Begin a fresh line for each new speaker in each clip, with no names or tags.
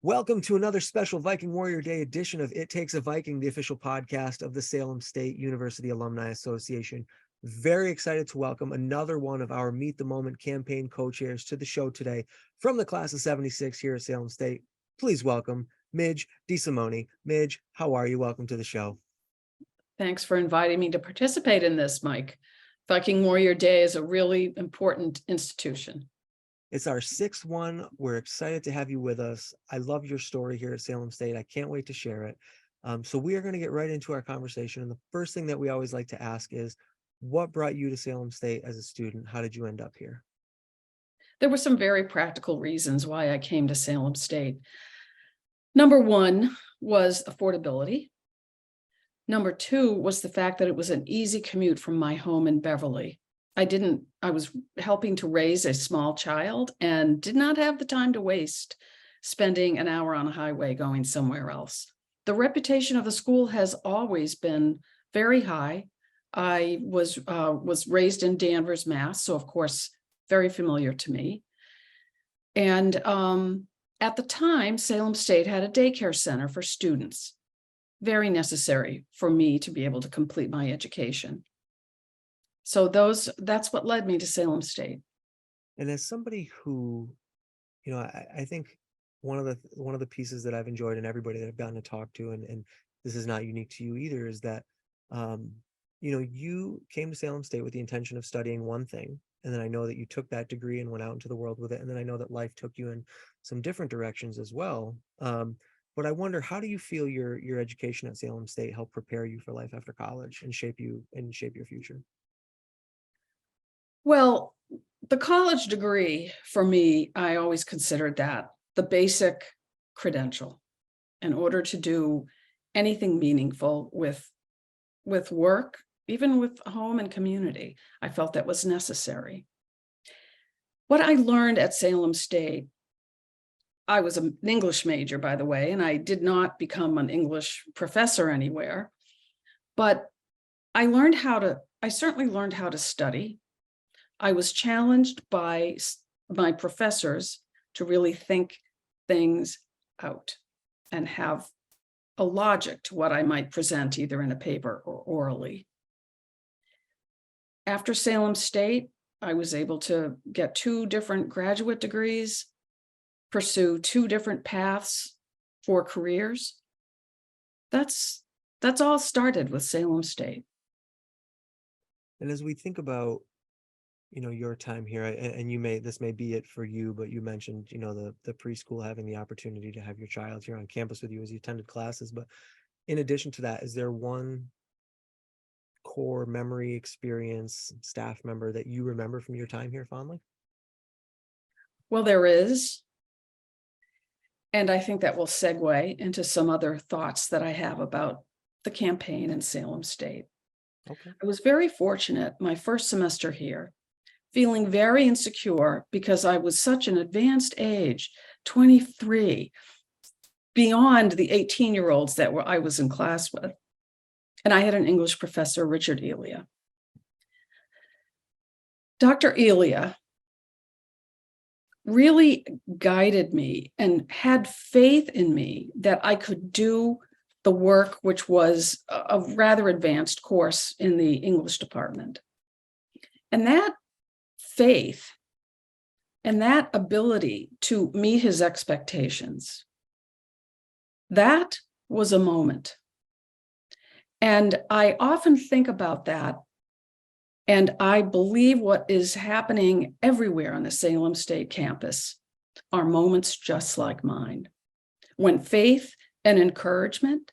Welcome to another special Viking Warrior Day edition of It Takes a Viking, the official podcast of the Salem State University Alumni Association. Very excited to welcome another one of our Meet the Moment campaign co-chairs to the show today from the class of 76 here at Salem State. Please welcome Midge DeSimone. Midge, how are you? Welcome to the show.
Thanks for inviting me to participate in this, Mike. Viking Warrior Day is a really important institution.
It's our sixth one. We're excited to have you with us. I love your story here at Salem State. I can't wait to share it. So we are going to get right into our conversation. And the first thing that we always like to ask is, what brought you to Salem State as a student? How did you end up here?
There were some very practical reasons why I came to Salem State. Number one was affordability. Number two was the fact that it was an easy commute from my home in Beverly. I was helping to raise a small child and did not have the time to waste spending an hour on a highway going somewhere else. The reputation of the school has always been very high. I was raised in Danvers, Mass, so of course, very familiar to me. And at the time, Salem State had a daycare center for students, very necessary for me to be able to complete my education. So that's what led me to Salem State.
And as somebody who, I think one of the pieces that I've enjoyed, and everybody that I've gotten to talk to, and this is not unique to you either, is that you came to Salem State with the intention of studying one thing, and then I know that you took that degree and went out into the world with it, and then I know that life took you in some different directions as well. But I wonder, how do you feel your education at Salem State helped prepare you for life after college and shape your future?
Well, the college degree for me, I always considered that the basic credential in order to do anything meaningful with work, even with home and community. I felt that was necessary. What I learned at Salem State, I was an English major, by the way, and I did not become an English professor anywhere, but I certainly learned how to study. I was challenged by my professors to really think things out and have a logic to what I might present either in a paper or orally. After Salem State, I was able to get 2 different graduate degrees, pursue 2 different paths for careers. That's all started with Salem State.
And as we think about your time here, and this may be it for you, but you mentioned the preschool, having the opportunity to have your child here on campus with you as you attended classes. But in addition to that, is there one core memory, experience, staff member that you remember from your time here fondly?
Well, there is, and I think that will segue into some other thoughts that I have about the campaign in Salem State.
Okay.
I was very fortunate my first semester here, feeling very insecure because I was such an advanced age, 23, beyond the 18-year-olds that I was in class with. And I had an English professor, Richard Elia. Dr. Elia really guided me and had faith in me that I could do the work, which was a rather advanced course in the English department. And that faith and that ability to meet his expectations, that was a moment. And I often think about that, and I believe what is happening everywhere on the Salem State campus are moments just like mine, when faith and encouragement,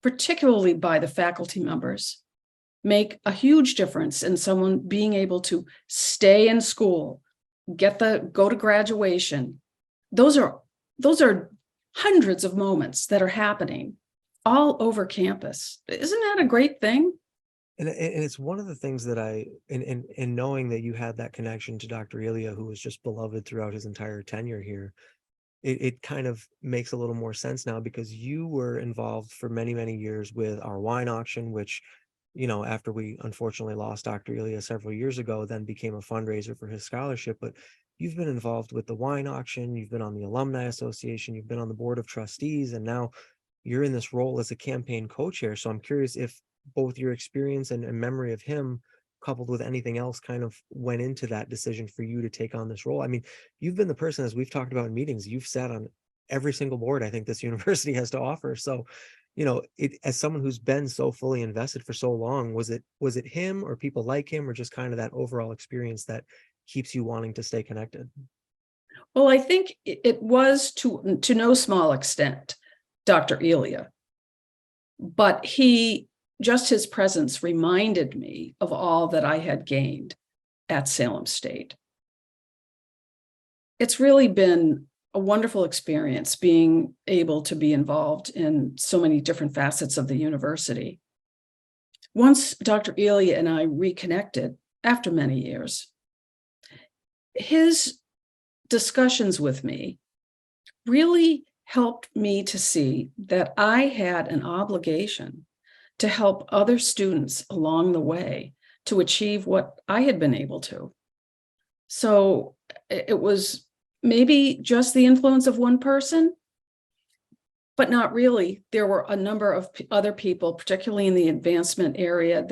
particularly by the faculty members, make a huge difference in someone being able to stay in school, go to graduation. Those are hundreds of moments that are happening all over campus. Isn't that a great thing?
And it's one of the things that in knowing that you had that connection to Dr. Elia, who was just beloved throughout his entire tenure here, it kind of makes a little more sense now, because you were involved for many, many years with our wine auction, which, after we unfortunately lost Dr. Elia several years ago, then became a fundraiser for his scholarship. But you've been involved with the wine auction, you've been on the Alumni Association, you've been on the board of trustees, and now you're in this role as a campaign co-chair. So I'm curious if both your experience and memory of him, coupled with anything else, kind of went into that decision for you to take on this role. I mean, you've been the person, as we've talked about in meetings, you've sat on every single board I think this university has to offer. So, as someone who's been so fully invested for so long, was it him or people like him, or just kind of that overall experience that keeps you wanting to stay connected?
Well, I think it was to no small extent Dr. Elia, but his presence reminded me of all that I had gained at Salem State. It's really been a wonderful experience being able to be involved in so many different facets of the university. Once Dr. Elia and I reconnected after many years, his discussions with me really helped me to see that I had an obligation to help other students along the way to achieve what I had been able to. So it was maybe just the influence of one person, but not really. There were a number of other people, particularly in the advancement area,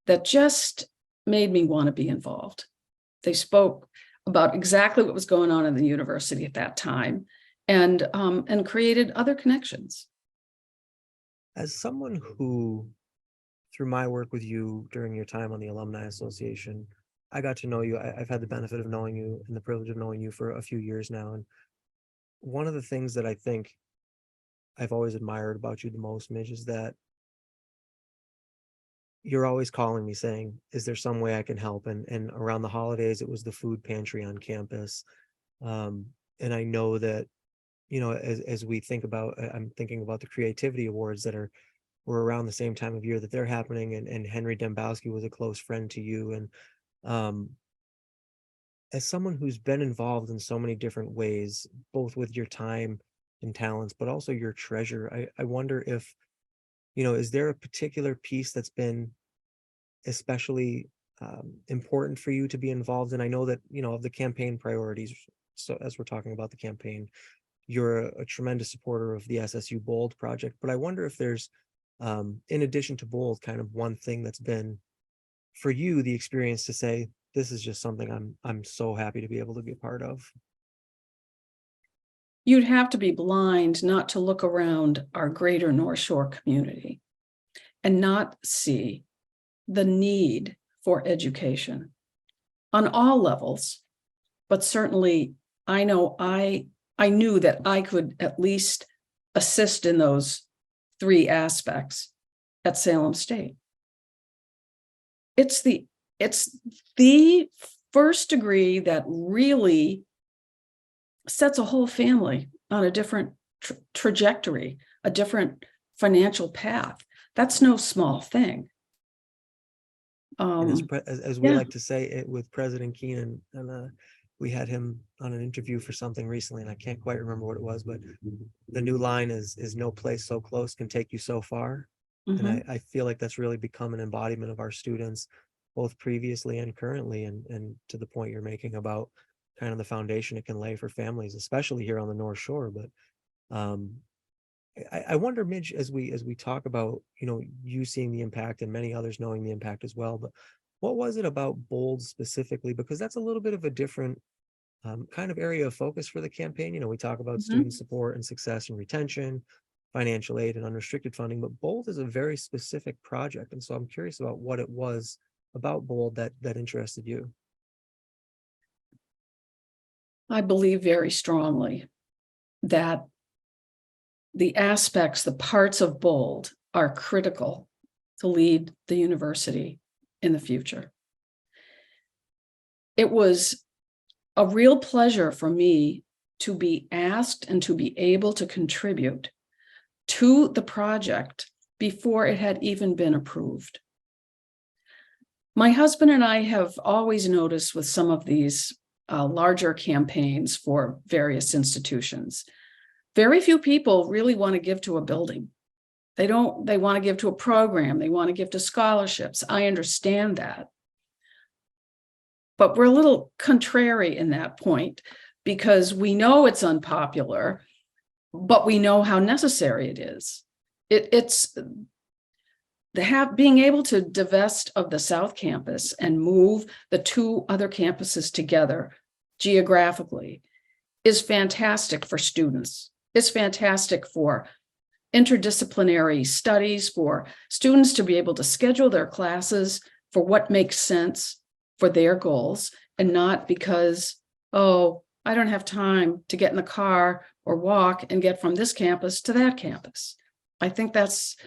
that just made me want to be involved. They spoke about exactly what was going on in the university at that time, and created other connections.
As someone who, through my work with you during your time on the Alumni Association, I got to know you. I've had the benefit of knowing you and the privilege of knowing you for a few years now. And one of the things that I think I've always admired about you the most, Midge, is that you're always calling me saying, is there some way I can help? And around the holidays, it was the food pantry on campus. And I know that, as we think about, I'm thinking about the creativity awards that were around the same time of year that they're happening. And Henry Dembowski was a close friend to you. And as someone who's been involved in so many different ways, both with your time and talents, but also your treasure, I wonder if, is there a particular piece that's been especially important for you to be involved in? I know that, of the campaign priorities. So as we're talking about the campaign, you're a tremendous supporter of the SSU BOLD project, but I wonder if there's, in addition to BOLD, kind of one thing that's been for you the experience to say, this is just something I'm so happy to be able to be a part of.
You'd have to be blind not to look around our greater North Shore community and not see the need for education on all levels. But certainly, I know I knew that I could at least assist in those three aspects at Salem State. It's the first degree that really sets a whole family on a different trajectory, a different financial path. That's no small thing.
And as we like to say it with President Keenan, and we had him on an interview for something recently, and I can't quite remember what it was, but the new line is no place so close can take you so far.
Mm-hmm.
And I feel like that's really become an embodiment of our students, both previously and currently, and to the point you're making about kind of the foundation it can lay for families, especially here on the North Shore. But I wonder, Midge, as we talk about, you seeing the impact and many others knowing the impact as well, but what was it about BOLD specifically? Because that's a little bit of a different kind of area of focus for the campaign. We talk about student support and success and retention, financial aid and unrestricted funding, but BOLD is a very specific project. And so I'm curious about what it was about BOLD that interested you.
I believe very strongly that the parts of BOLD are critical to lead the university in the future. It was a real pleasure for me to be asked and to be able to contribute to the project before it had even been approved. My husband and I have always noticed with some of these larger campaigns for various institutions, very few people really want to give to a building. They want to give to a program. They want to give to scholarships. I understand that. but we're a little contrary in that point because we know it's unpopular, but we know how necessary it is. It's being able to divest of the South Campus and move the two other campuses together geographically is fantastic for students. It's fantastic for interdisciplinary studies, for students to be able to schedule their classes for what makes sense for their goals, and not because, oh, I don't have time to get in the car or walk and get from this campus to that campus. I think that's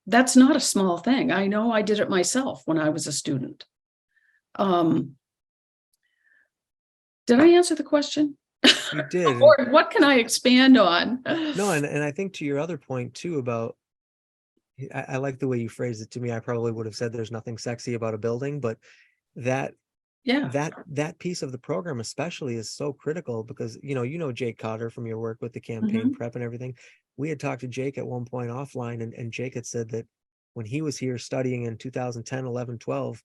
not a small thing. I know I did it myself when I was a student. Did I answer the question?
You did.
Or what can I expand on?
No, and I think to your other point too about, I like the way you phrased it to me. I probably would have said there's nothing sexy about a building, but that
Yeah.
that piece of the program especially is so critical because you know Jake Cotter from your work with the campaign prep and everything. We had talked to Jake at one point offline, and Jake had said that when he was here studying in 2010, 11, 12,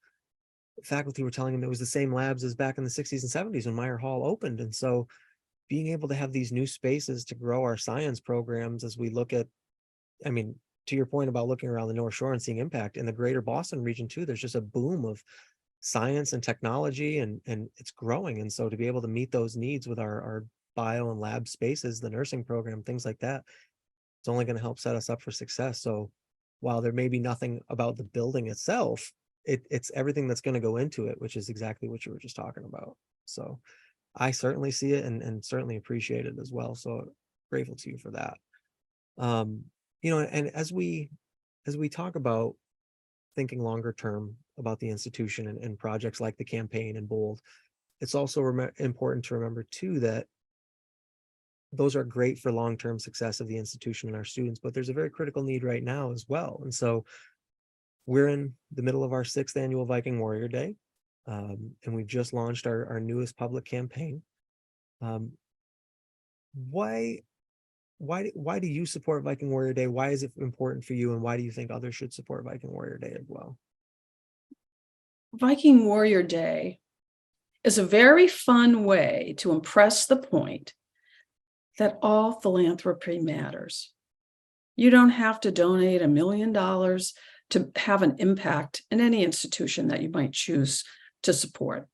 faculty were telling him it was the same labs as back in the 60s and 70s when Meyer Hall opened. And so being able to have these new spaces to grow our science programs as we look at, I mean, to your point about looking around the North Shore and seeing impact in the greater Boston region too, there's just a boom of science and technology, and it's growing. And so to be able to meet those needs with our bio and lab spaces, the nursing program, things like that, it's only going to help set us up for success. So while there may be nothing about the building itself, it's everything that's going to go into it, which is exactly what you were just talking about. So I certainly see it and certainly appreciate it as well. So grateful to you for that. And as we talk about thinking longer term about the institution and projects like the campaign and BOLD, it's also important to remember too that those are great for long-term success of the institution and our students, but there's a very critical need right now as well. And so we're in the middle of our 6th annual Viking Warrior Day. And we've just launched our newest public campaign. Why do you support Viking Warrior Day? Why is it important for you? And why do you think others should support Viking Warrior Day as well?
Viking Warrior Day is a very fun way to impress the point that all philanthropy matters. You don't have to donate $1 million to have an impact in any institution that you might choose to support.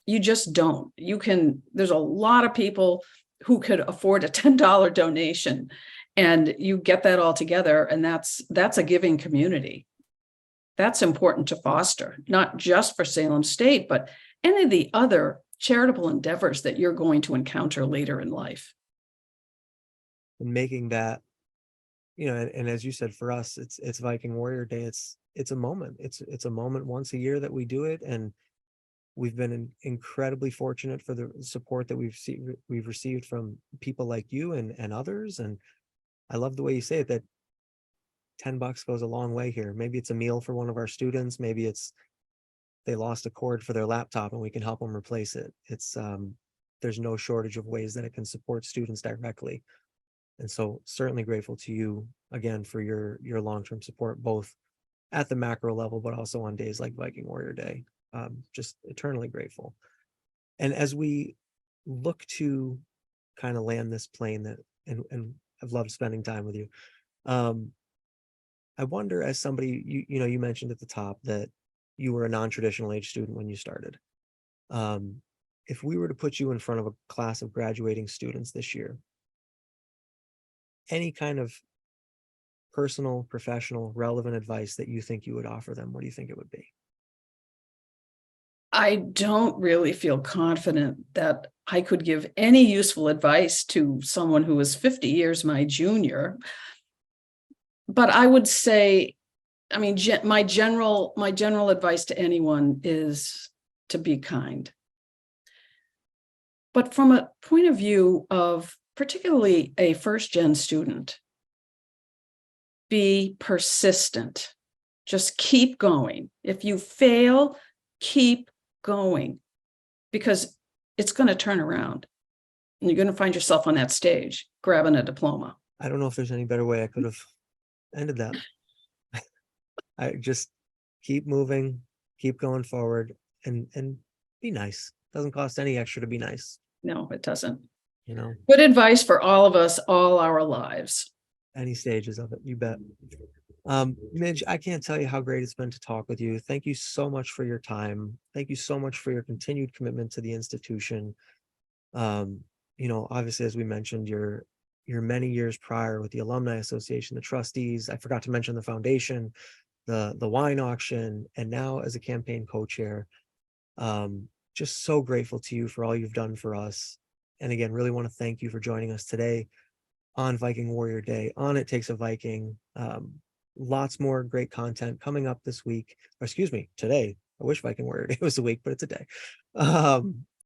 You just don't. There's a lot of people who could afford a $10 donation, and you get that all together, and that's a giving community. That's important to foster, not just for Salem State, but any of the other charitable endeavors that you're going to encounter later in life.
And making that, and as you said, for us, it's Viking Warrior Day. It's a moment. It's a moment once a year that we do it, and we've been incredibly fortunate for the support that we've received from people like you and others. And I love the way you say it, that $10 goes a long way here. Maybe it's a meal for one of our students. Maybe it's they lost a cord for their laptop and we can help them replace it. It's there's no shortage of ways that it can support students directly. And so certainly grateful to you again for your long-term support, both at the macro level, but also on days like Viking Warrior Day. Just eternally grateful. And as we look to kind of land this plane and I've loved spending time with you. I wonder, as somebody, you mentioned at the top that you were a non-traditional age student when you started. If we were to put you in front of a class of graduating students this year, any kind of personal, professional, relevant advice that you think you would offer them, what do you think it would be?
I don't really feel confident that I could give any useful advice to someone who was 50 years my junior. But I would say, I mean, my general advice to anyone is to be kind. But from a point of view of particularly a first-gen student, be persistent. Just keep going. If you fail, keep going, because it's going to turn around and you're going to find yourself on that stage grabbing a diploma.
I don't know if there's any better way I could have ended that. I just keep moving, keep going forward, and Be nice. Doesn't cost any extra to be nice,
No, it doesn't.
you know,
Good advice for all of us, all our lives.
any stages of it, you bet. Midge, I can't tell you how great it's been to talk with you. Thank you so much for your time. Thank you so much for your continued commitment to the institution. Um, Obviously, as we mentioned, your many years prior with the Alumni Association, the trustees, I forgot to mention the foundation, the wine auction, and now as a campaign co-chair. Just so grateful to you for all you've done for us. And again, really want to thank you for joining us today on Viking Warrior Day, on It Takes a Viking. Lots more great content coming up this week, or excuse me, today. I wish Viking Warrior Day was a week, but it's a day.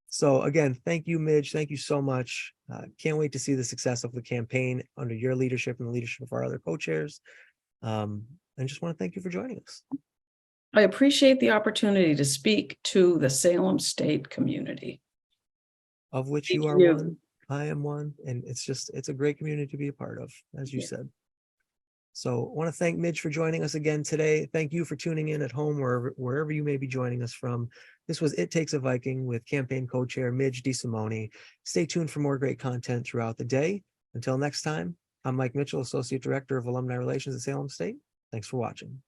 So again, thank you, Midge. Thank you so much. Can't wait to see the success of the campaign under your leadership and the leadership of our other co-chairs. And just want to thank you for joining us.
I appreciate the opportunity to speak to the Salem State community.
Of which
Thank
you are
you.
one, I am one, and it's a great community to be a part of, as you said. So I want to thank Midge for joining us again today. Thank you for tuning in at home, wherever you may be joining us from. This was It Takes a Viking with campaign co-chair Midge DeSimone. Stay tuned for more great content throughout the day. Until next time, I'm Mike Mitchell, Associate Director of Alumni Relations at Salem State. Thanks for watching.